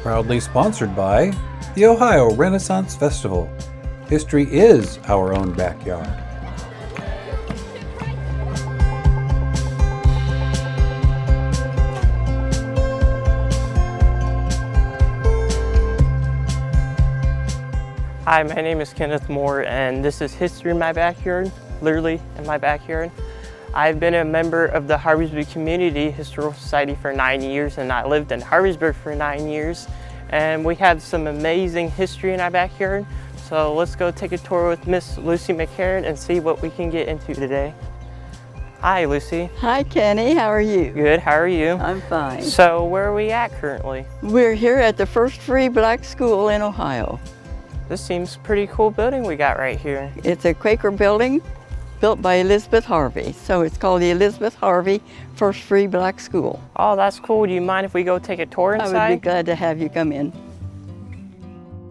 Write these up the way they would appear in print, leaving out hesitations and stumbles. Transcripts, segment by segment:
Proudly sponsored by the Ohio Renaissance Festival. History is our own backyard. Hi, my name is Kenneth Moore, and this is History in My Backyard, literally in my backyard. I've been a member of the Harveysburg Community Historical Society for 9 years, and I lived in Harveysburg for 9 years. And we have some amazing history in our backyard. So let's go take a tour with Miss Lucy McCarran and see what we can get into today. Hi, Lucy. Hi, Kenny. How are you? Good. How are you? I'm fine. So where are we at currently? We're here at the first free black school in Ohio. This seems pretty cool building we got right here. It's a Quaker building built by Elizabeth Harvey. So it's called the Elizabeth Harvey First Free Black School. Oh, that's cool. Do you mind if we go take a tour inside? I would be glad to have you come in.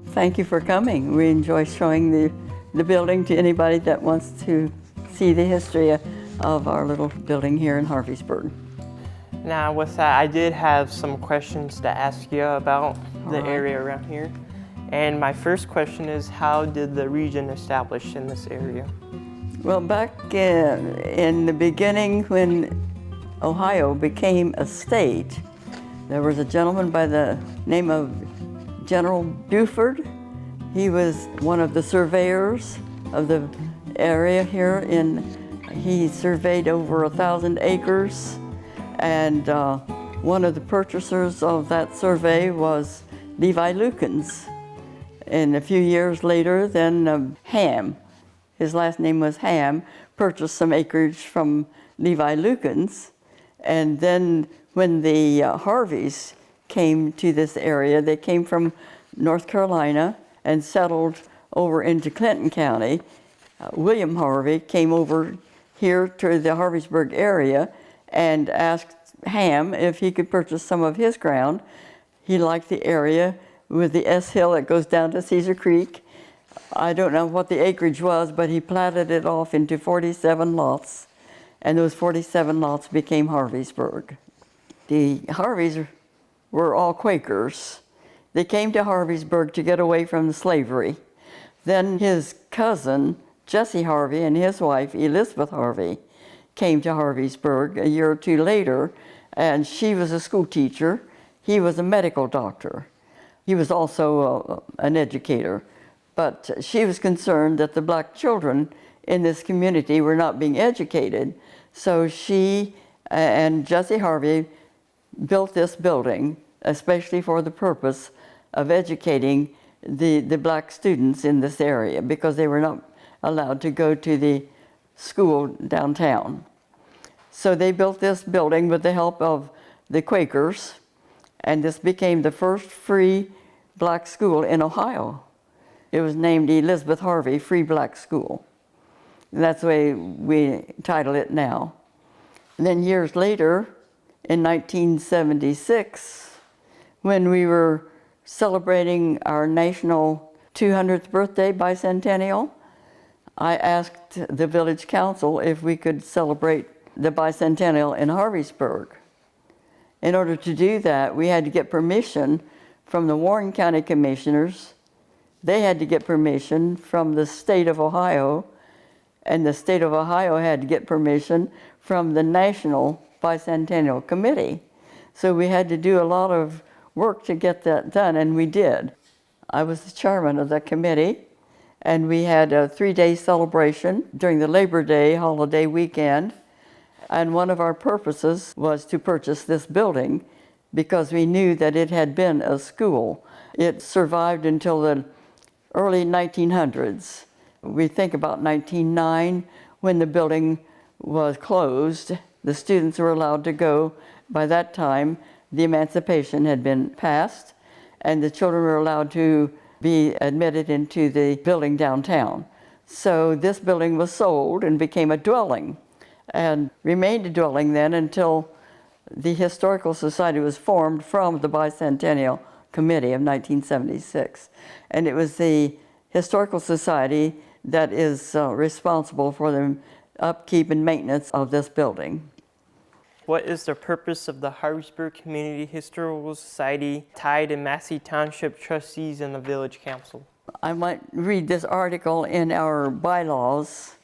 Thank you for coming. We enjoy showing the building to anybody that wants to see the history of our little building here in Harveysburg. Now with that, I did have some questions to ask you about the area around here. And my first question is, how did the region establish in this area? Well, back in the beginning when Ohio became a state, there was a gentleman by the name of General Buford. He was one of the surveyors of the area here. He surveyed over 1,000 acres, and one of the purchasers of that survey was Levi Lukens. And a few years later, then Ham, his last name was Ham, purchased some acreage from Levi Lukens. And then when the Harveys came to this area, they came from North Carolina and settled over into Clinton County. William Harvey came over here to the Harveysburg area and asked Ham if he could purchase some of his ground. He liked the area with the S Hill that goes down to Cedar Creek. I don't know what the acreage was, but he platted it off into 47 lots, and those 47 lots became Harveysburg. The Harveys were all Quakers. They came to Harveysburg to get away from slavery. Then his cousin, Jesse Harvey, and his wife, Elizabeth Harvey, came to Harveysburg a year or two later, and she was a school teacher. He was a medical doctor. He was also an educator, but she was concerned that the black children in this community were not being educated. So she and Jesse Harvey built this building, especially for the purpose of educating the black students in this area, because they were not allowed to go to the school downtown. So they built this building with the help of the Quakers, and this became the first free black school in Ohio. It was named Elizabeth Harvey Free Black School. And that's the way we title it now. And then years later, in 1976, when we were celebrating our national 200th birthday bicentennial, I asked the village council if we could celebrate the bicentennial in Harveysburg. In order to do that, we had to get permission from the Warren County Commissioners. They had to get permission from the state of Ohio, and the state of Ohio had to get permission from the National Bicentennial Committee. So we had to do a lot of work to get that done, and we did. I was the chairman of that committee, and we had a 3-day celebration during the Labor Day holiday weekend. And one of our purposes was to purchase this building because we knew that it had been a school. It survived until the early 1900s. We think about 1909 when the building was closed. The students were allowed to go. By that time, the emancipation had been passed, and the children were allowed to be admitted into the building downtown. So this building was sold and became a dwelling, and remained a dwelling then until the Historical Society was formed from the Bicentennial Committee of 1976. And it was the Historical Society that is responsible for the upkeep and maintenance of this building. what is the purpose of the Harveysburg Community Historical Society tied to Massie Township trustees and the village council? I might read this article in our bylaws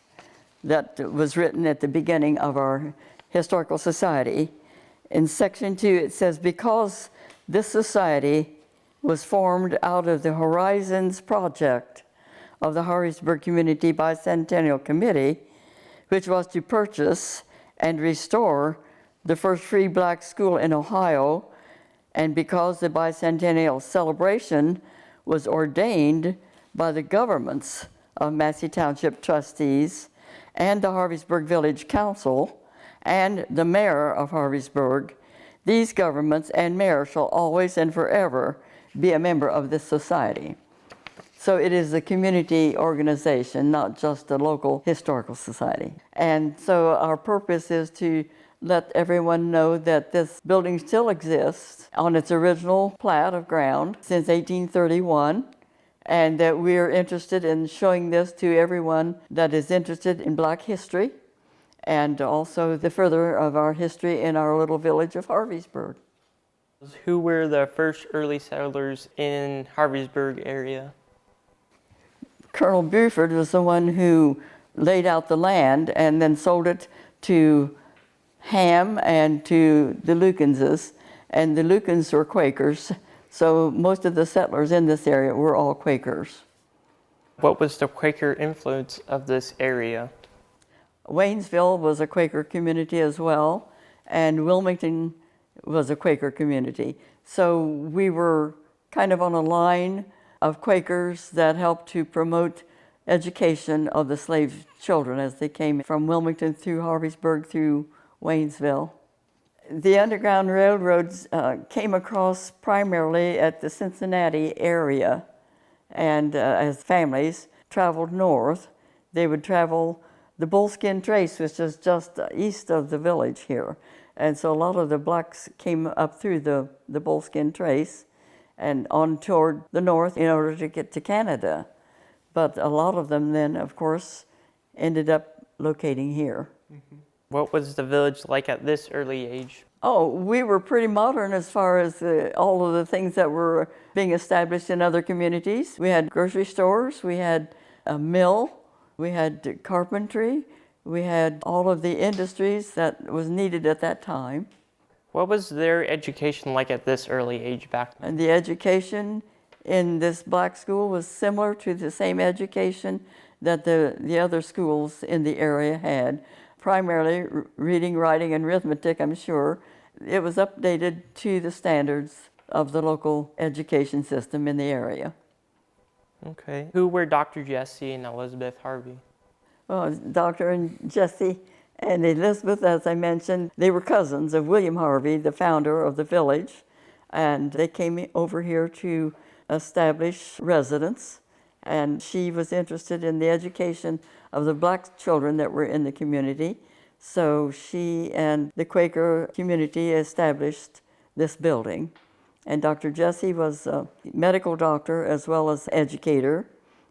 that was written at the beginning of our historical society. In section 2, it says, because this society was formed out of the Horizons project of the Harveysburg Community Bicentennial Committee, which was to purchase and restore the first free black school in Ohio, and because the bicentennial celebration was ordained by the governments of Massie Township trustees and the Harveysburg Village Council and the mayor of Harveysburg, these governments and mayor shall always and forever be a member of this society. So it is a community organization, not just a local historical society. And so our purpose is to let everyone know that this building still exists on its original plat of ground since 1831, and that we're interested in showing this to everyone that is interested in Black history, and also the further of our history in our little village of Harveysburg. Who were the first early settlers in Harveysburg area? Colonel Buford was the one who laid out the land and then sold it to Ham and to the Lucanses, and the Lucans were Quakers, so most of the settlers in this area were all Quakers. What was the Quaker influence of this area? Waynesville was a Quaker community as well, and Wilmington was a Quaker community. So we were kind of on a line of Quakers that helped to promote education of the slave children as they came from Wilmington through Harveysburg through Waynesville. The Underground Railroads came across primarily at the Cincinnati area, and as families traveled north, they would travel the Bullskin Trace, which is just east of the village here. And so a lot of the blacks came up through the Bullskin Trace and on toward the north in order to get to Canada. But a lot of them then, of course, ended up locating here. Mm-hmm. What was the village like at this early age? Oh, we were pretty modern as far as all of the things that were being established in other communities. We had grocery stores, we had a mill, we had carpentry, we had all of the industries that was needed at that time. What was their education like at this early age back then? And the education in this black school was similar to the same education that the other schools in the area had. Primarily reading, writing, and arithmetic, I'm sure. It was updated to the standards of the local education system in the area. Okay. Who were Dr. Jesse and Elizabeth Harvey? Well, Dr. and Jesse and Elizabeth, as I mentioned, they were cousins of William Harvey, the founder of the village, and they came over here to establish residence, and she was interested in the education of the black children that were in the community. So she and the Quaker community established this building. And Dr. Jesse was a medical doctor as well as educator.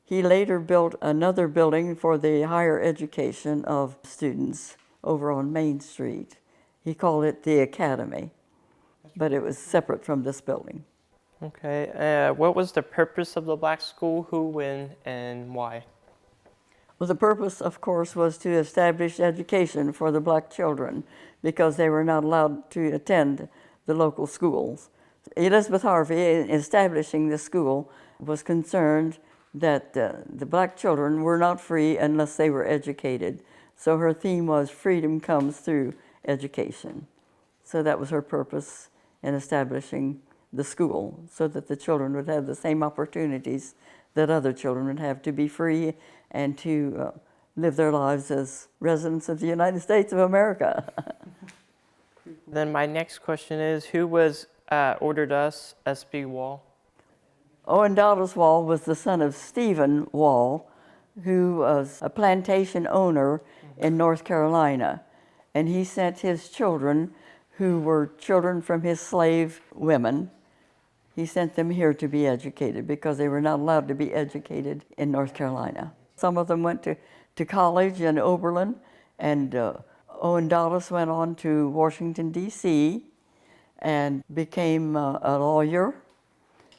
He later built another building for the higher education of students over on Main Street. He called it the Academy, but it was separate from this building. Okay. What was the purpose of the black school? Who, when, and why? Well, the purpose, of course, was to establish education for the black children because they were not allowed to attend the local schools. Elizabeth Harvey, in establishing the school, was concerned that the black children were not free unless they were educated. So her theme was freedom comes through education. So that was her purpose in establishing the school, so that the children would have the same opportunities that other children would have to be free and to live their lives as residents of the United States of America. Then my next question is, who was Orindatus S.B. Wall? Orindatus Wall was the son of Stephen Wall, who was a plantation owner in North Carolina. And he sent his children, who were children from his slave women, he sent them here to be educated because they were not allowed to be educated in North Carolina. Some of them went to college in Oberlin, and Orindatus went on to Washington, D.C. and became a lawyer.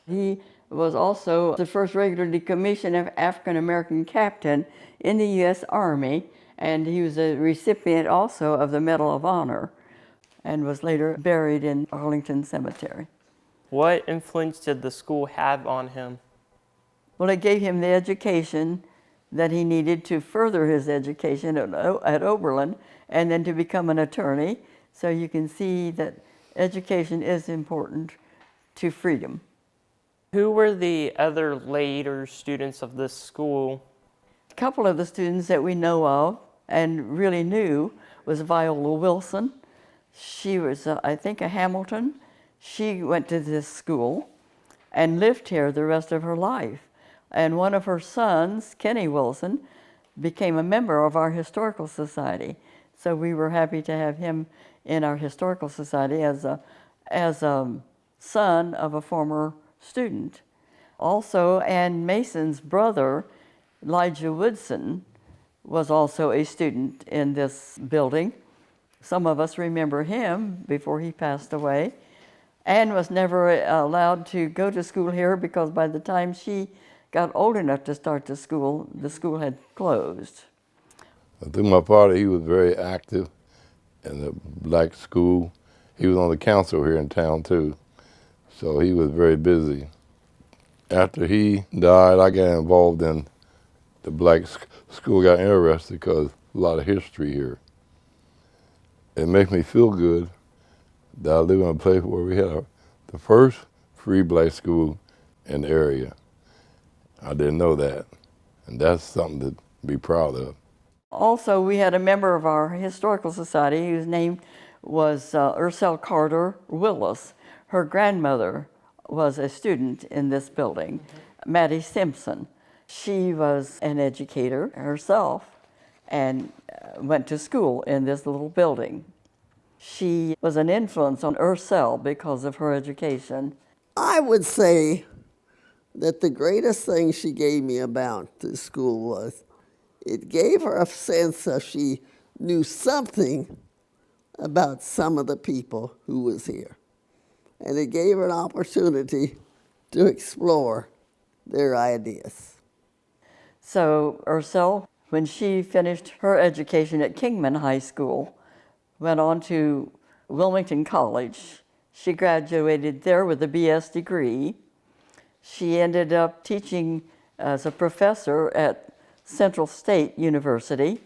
He was also the first regularly commissioned African-American captain in the U.S. Army, and he was a recipient also of the Medal of Honor and was later buried in Arlington Cemetery. What influence did the school have on him? Well, it gave him the education that he needed to further his education at Oberlin and then to become an attorney. So you can see that education is important to freedom. Who were the other later students of this school? A couple of the students that we know of and really knew was Viola Wilson. She was, I think, a Hamilton. She went to this school and lived here the rest of her life. And one of her sons, Kenny Wilson, became a member of our historical society. So we were happy to have him in our historical society as a son of a former student. Also, Ann Mason's brother, Elijah Woodson, was also a student in this building. Some of us remember him before he passed away. Ann was never allowed to go to school here because by the time she got old enough to start the school had closed. Through my father, he was very active in the black school. He was on the council here in town too, so he was very busy. After he died, I got involved in the black school, got interested because a lot of history here. It makes me feel good that I live in a place where we had the first free black school in the area. I didn't know that, and that's something to be proud of. Also, we had a member of our historical society whose name was Ursel Carter Willis. Her grandmother was a student in this building, Mattie Simpson. She was an educator herself and went to school in this little building. She was an influence on Ursel because of her education. I would say that the greatest thing she gave me about this school was it gave her a sense of she knew something about some of the people who was here. And it gave her an opportunity to explore their ideas. So Ursel, when she finished her education at Kingman High School, went on to Wilmington College. She graduated there with a BS degree. She ended up teaching as a professor at Central State University.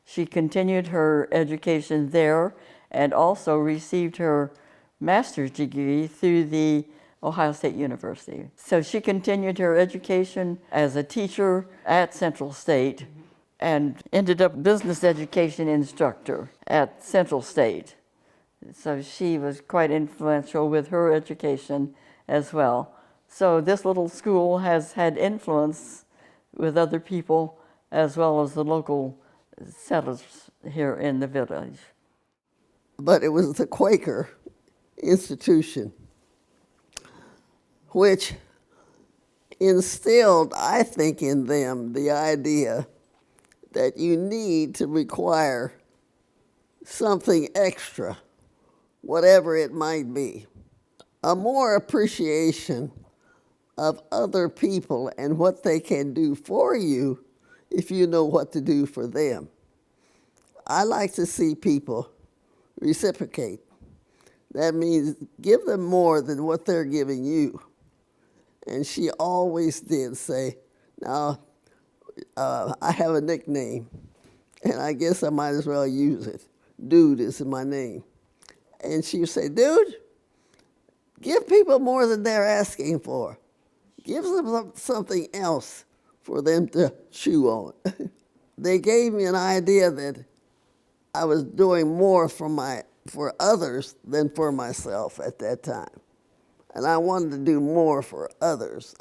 She continued her education there and also received her master's degree through the Ohio State University. So she continued her education as a teacher at Central State and ended up business education instructor at Central State. So she was quite influential with her education as well. So this little school has had influence with other people as well as the local settlers here in the village. But it was the Quaker institution which instilled, I think, in them the idea that you need to require something extra, whatever it might be. A more appreciation of other people and what they can do for you if you know what to do for them. I like to see people reciprocate. That means give them more than what they're giving you. And she always did say, now, I have a nickname, and I guess I might as well use it. Dude is my name. And she would say, dude, give people more than they're asking for. Give them something else for them to chew on. They gave me an idea that I was doing more for others than for myself at that time. And I wanted to do more for others.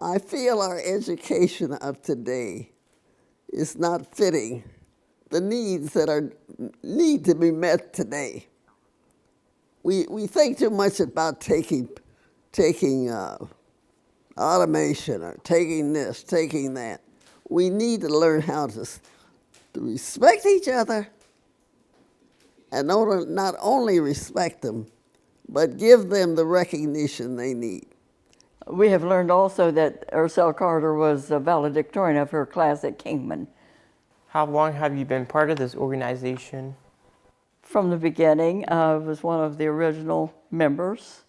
I feel our education of today is not fitting the needs that need to be met today. We think too much about taking automation or taking this, taking that. We need to learn how to respect each other and not only respect them, but give them the recognition they need. We have learned also that Ursula Carter was a valedictorian of her class at Kingman. How long have you been part of this organization? From the beginning, I was one of the original members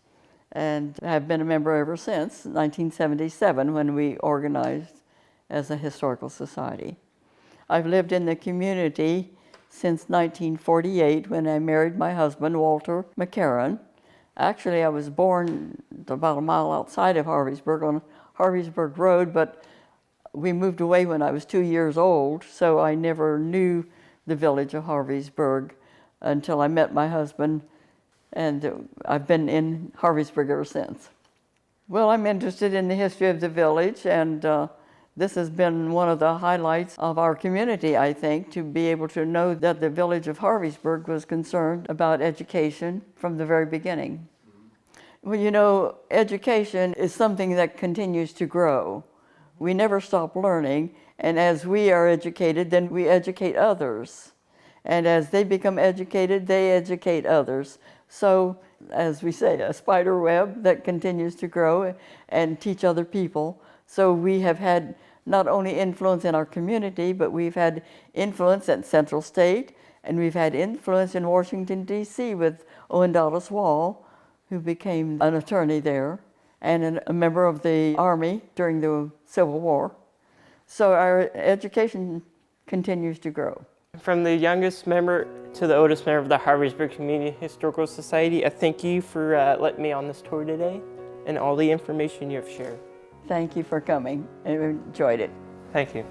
and have been a member ever since 1977 when we organized as a historical society. I've lived in the community since 1948 when I married my husband, Walter McCarran. Actually, I was born about a mile outside of Harveysburg on Harveysburg Road, but we moved away when I was 2 years old, so I never knew the village of Harveysburg until I met my husband, and I've been in Harveysburg ever since. Well, I'm interested in the history of the village, and this has been one of the highlights of our community, I think, to be able to know that the village of Harveysburg was concerned about education from the very beginning. Well, you know, education is something that continues to grow. We never stop learning, and as we are educated, then we educate others. And as they become educated, they educate others. So, as we say, a spider web that continues to grow and teach other people. So we have had not only influence in our community, but we've had influence at Central State, and we've had influence in Washington, D.C. with Orindatus S.B, who became an attorney there, and a member of the Army during the Civil War. So our education continues to grow. From the youngest member to the oldest member of the Harveysburg Community Historical Society, I thank you for letting me on this tour today and all the information you have shared. Thank you for coming. I enjoyed it. Thank you.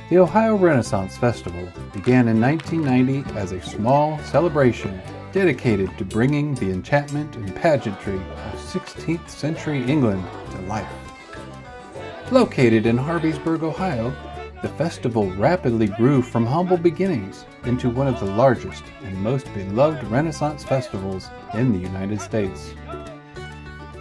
The Ohio Renaissance Festival began in 1990 as a small celebration dedicated to bringing the enchantment and pageantry of 16th century England to life. Located in Harveysburg, Ohio, the festival rapidly grew from humble beginnings into one of the largest and most beloved Renaissance festivals in the United States.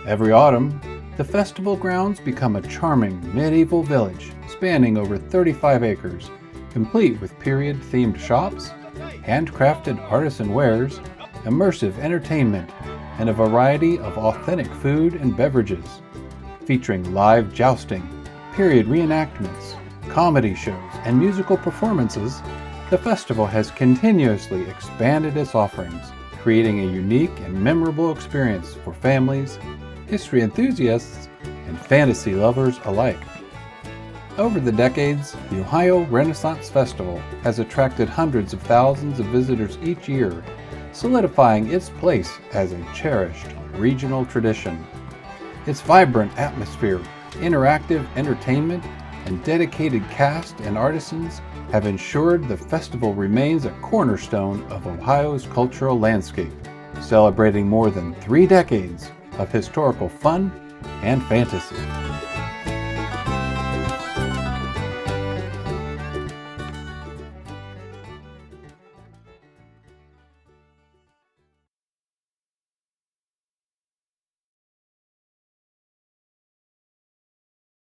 Every autumn, the festival grounds become a charming medieval village spanning over 35 acres, complete with period-themed shops, handcrafted artisan wares, immersive entertainment, and a variety of authentic food and beverages, featuring live jousting, period reenactments, comedy shows, and musical performances. The festival has continuously expanded its offerings, creating a unique and memorable experience for families, history enthusiasts, and fantasy lovers alike. Over the decades, the Ohio Renaissance Festival has attracted hundreds of thousands of visitors each year, solidifying its place as a cherished regional tradition. Its vibrant atmosphere, interactive entertainment, and dedicated cast and artisans have ensured the festival remains a cornerstone of Ohio's cultural landscape, celebrating more than 3 decades of historical fun and fantasy.